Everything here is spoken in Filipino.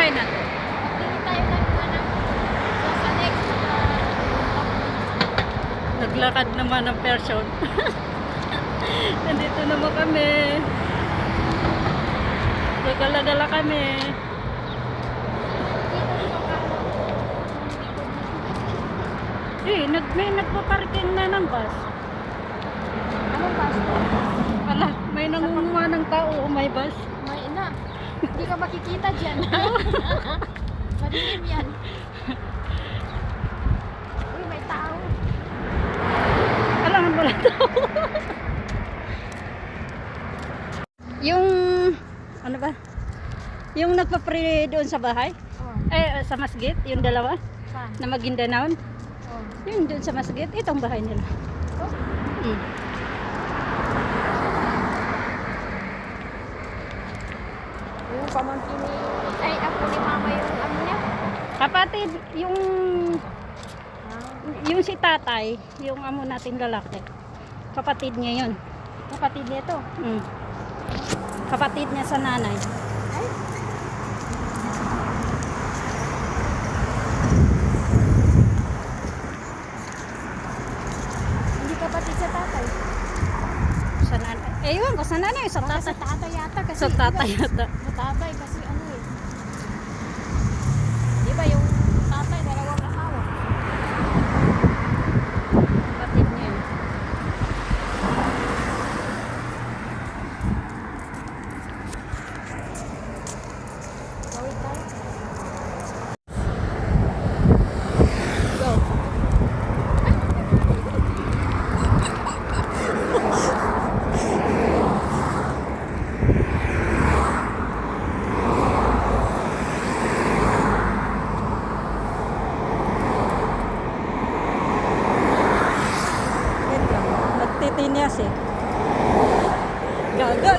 bahay natin? Tingin tayo ng ano, sa next Naglakad naman ng person. Nandito naman kami. Gagala-gala kami. May nagpaparking na ng bus. Anong bus to? Ala, may nangunguha ng tao o may bus. May ina. Hindi ka makikita dyan. Madilim yan. Uy, may tao. Alangan wala tao. Yung, ano ba? Yung nagpa-pray doon sa bahay? Oh, Sa masjid, yung dalawa saan? na Maguindanao. Oh. Yung doon sa masjid, itong bahay nila. Oh, Hmm. yung pamangkin ni... Ay, ako ni mama yung ano niya. Kapatid, yung Ah, si tatay, yung amo natin lalaki. Kapatid niya yun. kapatid niya to. Hmm. Kapatid niya sa nanay. Ay, hindi kapatid sa tatay. Sa nanay. Ewan ko, sa nanay, sa Baka sa tatay. tatay yata kasi. Sa tatay yata. Sa tatay kasi ano eh. Di ba yung tatay dalawang asawa? Kapatid niya yun. Gawin tayo. Go. Wait lang. Nagtitinyas eh. Gaga.